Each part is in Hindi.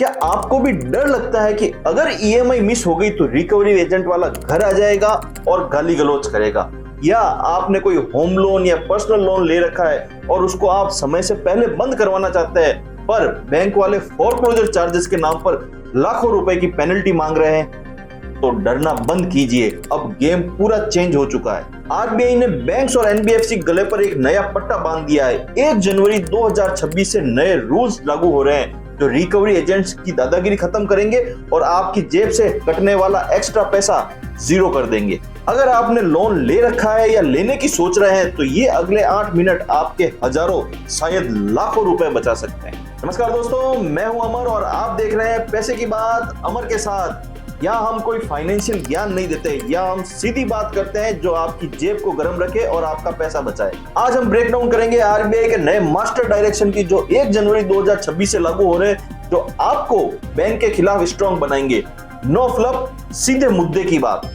क्या आपको भी डर लगता है कि अगर ईएमआई मिस हो गई तो रिकवरी एजेंट वाला घर आ जाएगा और गाली गलौज करेगा? या आपने कोई होम लोन या पर्सनल लोन ले रखा है और उसको आप समय से पहले बंद करवाना चाहते हैं, पर बैंक वाले फोरक्लोजर चार्जेस के नाम पर लाखों रुपए की पेनल्टी मांग रहे हैं? तो डरना बंद कीजिए, अब गेम पूरा चेंज हो चुका है। आरबीआई ने बैंक्स और एनबीएफसी गले पर एक नया पट्टा बांध दिया है। 1 जनवरी 2026 से नए रूल्स लागू हो रहे हैं जो रिकवरी एजेंट्स की दादागिरी खत्म करेंगे और आपकी जेब से कटने वाला एक्स्ट्रा पैसा जीरो कर देंगे। अगर आपने लोन ले रखा है या लेने की सोच रहे हैं तो ये अगले 8 मिनट आपके हजारों शायद लाखों रुपए बचा सकते हैं। नमस्कार दोस्तों, मैं हूं अमर और आप देख रहे हैं पैसे की बात अमर के साथ। यहाँ हम कोई फाइनेंशियल ज्ञान नहीं देते, या हम सीधी बात करते हैं जो आपकी जेब को गर्म रखे और आपका पैसा बचाए। आज हम ब्रेक डाउन करेंगे आरबीआई के नए मास्टर डायरेक्शन की जो 1 जनवरी 2026 से लागू हो रहे हैं, जो आपको बैंक के खिलाफ स्ट्रॉन्ग बनाएंगे। नो फ्लफ, सीधे मुद्दे की बात।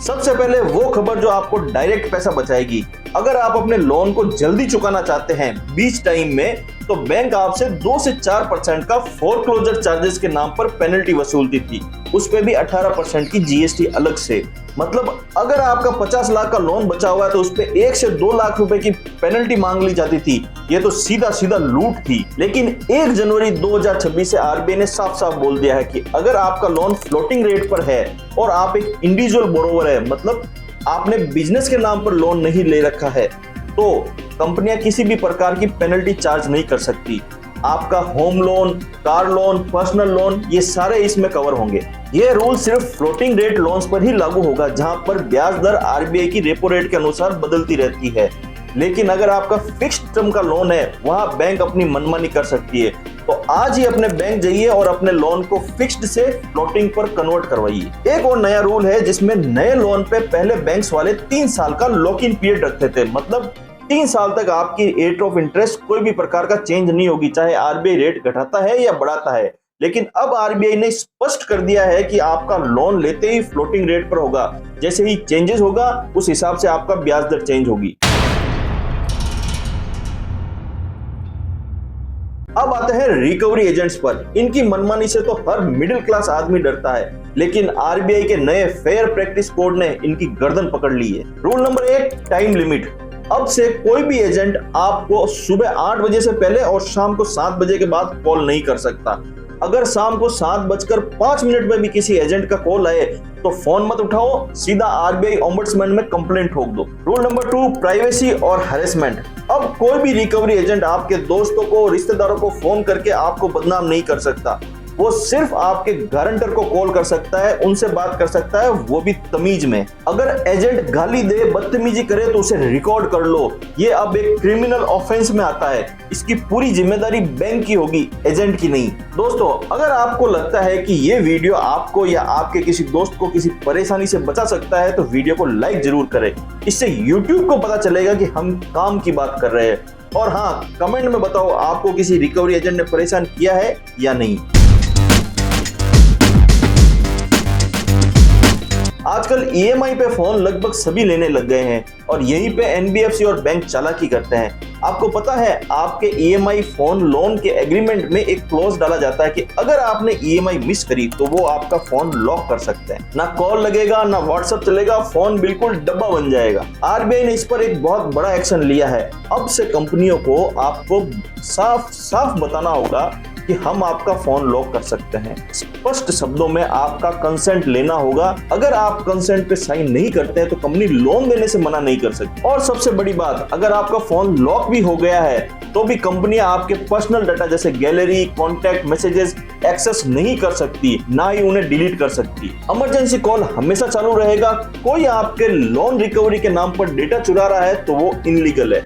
सबसे पहले वो खबर जो आपको डायरेक्ट पैसा बचाएगी। अगर आप अपने लोन को जल्दी चुकाना चाहते हैं बीच टाइम में, तो बैंक आपसे 2 से 4% का फोरक्लोजर चार्जेस के नाम पर पेनल्टी वसूलती थी। उस पे भी 18% की जीएसटी अलग से। मतलब अगर आपका 50 लाख का लोन बचा हुआ है तो उस पे 1 से 2 लाख रुपए की पेनल्टी मांग ली जाती थी। ये तो सीधा सीधा लूट थी। लेकिन 1 जनवरी 2026 से आरबीआई ने साफ साफ बोल दिया है कि अगर आपका लोन फ्लोटिंग रेट पर है और आप एक इंडिविजुअल बोरोवर है, मतलब आपने बिजनेस के नाम पर लोन नहीं ले रखा है, तो कंपनियां किसी भी प्रकार की पेनल्टी चार्ज नहीं कर सकती। आपका home loan, car loan, personal loan, ये सारे इसमें कवर होंगे। ये रूल सिर्फ फ्लोटिंग रेट लोन्स पर ही लागू होगा जहां पर ब्याज दर आरबीआई की रेपो रेट के अनुसार बदलती रहती है। लेकिन अगर आपका फिक्स्ड टर्म का लोन है, वहां बैंक अपनी मनमानी कर सकती है। तो आज ही अपने बैंक जाइए और अपने लोन को फिक्स्ड से फ्लोटिंग पर कन्वर्ट करवाइए। एक और नया रूल है जिसमें नए लोन पे पहले बैंक्स वाले 3 साल का लॉक इन पीरियड रखते थे। मतलब 3 साल तक आपकी रेट ऑफ इंटरेस्ट कोई भी प्रकार का चेंज नहीं होगी, चाहे आरबीआई रेट घटाता है या बढ़ाता है। लेकिन अब आरबीआई ने स्पष्ट कर दिया है कि आपका लोन लेते ही फ्लोटिंग रेट पर होगा। जैसे ही चेंजेस होगा उस हिसाब से आपका ब्याज दर चेंज होगी। अब आते हैं रिकवरी एजेंट्स पर। इनकी मनमानी से तो हर मिडिल क्लास आदमी डरता है, लेकिन आरबीआई के नए फेयर प्रैक्टिस कोड ने इनकी गर्दन पकड़ ली है। Rule number 1, time limit. अब से कोई भी एजेंट आपको सुबह 8 बजे से पहले और शाम को 7 बजे के बाद कॉल नहीं कर सकता। अगर शाम को 7:05 में भी किसी एजेंट का कॉल आए तो फोन मत उठाओ, सीधा आरबीआई ओम्बड्समैन में कंप्लेंट ठोक दो। रूल नंबर 2, प्राइवेसी और हैरेसमेंट। अब कोई भी रिकवरी एजेंट आपके दोस्तों को, रिश्तेदारों को फोन करके आपको बदनाम नहीं कर सकता। वो सिर्फ आपके गारंटर को कॉल कर सकता है, उनसे बात कर सकता है, वो भी तमीज में। अगर एजेंट गाली दे, बदतमीजी करे तो उसे रिकॉर्ड कर लो। ये अब एक क्रिमिनल ऑफेंस में आता है। इसकी पूरी जिम्मेदारी बैंक की होगी, एजेंट की नहीं। दोस्तों, अगर आपको लगता है कि ये वीडियो आपको या आपके किसी दोस्त को किसी परेशानी से बचा सकता है तो वीडियो को लाइक जरूर करें। इससे यूट्यूब को पता चलेगा कि हम काम की बात कर रहे हैं। और हाँ, कमेंट में बताओ आपको किसी रिकवरी एजेंट ने परेशान किया है या नहीं। आजकल ईएमआई पे फोन लगभग सभी लेने लग गए हैं और यहीं पे एनबीएफसी और बैंक चालाकी करते हैं। आपको पता है, आपके ईएमआई फोन लोन के एग्रीमेंट में एक क्लॉज डाला जाता है कि अगर आपने ईएमआई मिस करी तो वो आपका फोन लॉक कर सकते हैं। ना कॉल लगेगा, ना व्हाट्सएप चलेगा, फोन बिल्कुल डब्बा बन जाएगा। आरबीआई ने इस पर एक बहुत बड़ा एक्शन लिया है। अब से कंपनियों को आपको साफ साफ बताना होगा कि हम आपका फोन लॉक कर सकते हैं। स्पष्ट शब्दों में आपका कंसेंट लेना होगा। अगर आप कंसेंट पे साइन नहीं करते हैं तो कंपनी लोन देने से मना नहीं कर सकती। और सबसे बड़ी बात, अगर आपका फोन लॉक भी हो गया है तो भी कंपनियां आपके पर्सनल डाटा जैसे गैलरी, कॉन्टैक्ट, मैसेजेस एक्सेस नहीं कर सकती, ना ही उन्हें डिलीट कर सकती। इमरजेंसी कॉल हमेशा चालू रहेगा। कोई आपके लोन रिकवरी के नाम पर डेटा चुरा रहा है तो वो इनलीगल है।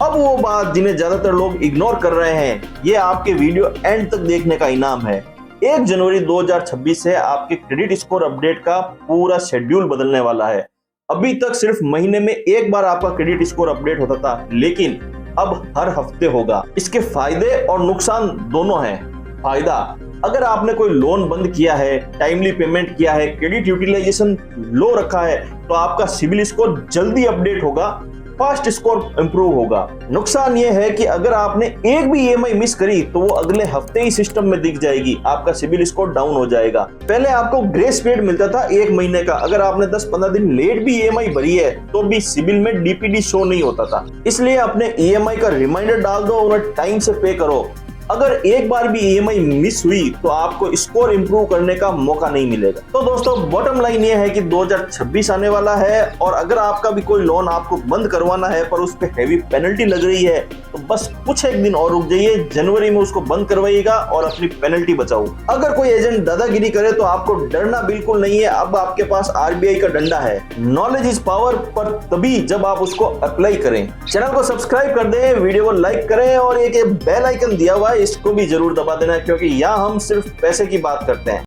अब वो बात जिन्हें ज्यादातर लोग इग्नोर कर रहे हैं, ये आपके वीडियो एंड तक देखने का इनाम है। 1 जनवरी 2026 से आपके क्रेडिट स्कोर अपडेट का पूरा शेड्यूल बदलने वाला है। अभी तक सिर्फ महीने में एक बार आपका क्रेडिट स्कोर अपडेट होता था, लेकिन अब हर हफ्ते होगा। इसके फायदे और नुकसान दोनों हैं। फायदा, अगर आपने कोई लोन बंद किया है, टाइमली पेमेंट किया है, क्रेडिट यूटिलाइजेशन लो रखा है, तो आपका सिबिल स्कोर जल्दी अपडेट होगा, फास्ट स्कोर इंप्रूव होगा। नुकसान यह है कि अगर आपने एक भी ईएमआई मिस करी तो वो अगले हफ्ते ही सिस्टम में दिख जाएगी, आपका सिबिल स्कोर डाउन हो जाएगा। पहले आपको ग्रेस पीरियड मिलता था 1 महीने का, अगर आपने 10-15 दिन लेट भी ईएमआई भरी है तो भी सिबिल में डीपीडी शो नहीं होता था। इसलिए अपने ईएमआई का रिमाइंडर डाल दो, उन्हें टाइम से पे करो। अगर एक बार भी ईएमआई मिस हुई तो आपको स्कोर इंप्रूव करने का मौका नहीं मिलेगा। तो दोस्तों बॉटम लाइन ये है कि 2026 आने वाला है और अगर आपका भी कोई लोन आपको बंद करवाना है पर उस पे हेवी पेनल्टी लग रही है तो बस कुछ एक दिन और रुक जाइए, जनवरी में उसको बंद करवाइएगा और अपनी पेनल्टी बचाओ। अगर कोई एजेंट दादागिरी करे तो आपको डरना बिल्कुल नहीं है, अब आपके पास आरबीआई का डंडा है। नॉलेज इज पावर, पर तभी जब आप उसको अप्लाई करें। चैनल को सब्सक्राइब कर दें, वीडियो को लाइक करें और एक बेल आइकन दिया हुआ है इसको भी जरूर दबा देना, क्योंकि यहाँ हम सिर्फ पैसे की बात करते हैं।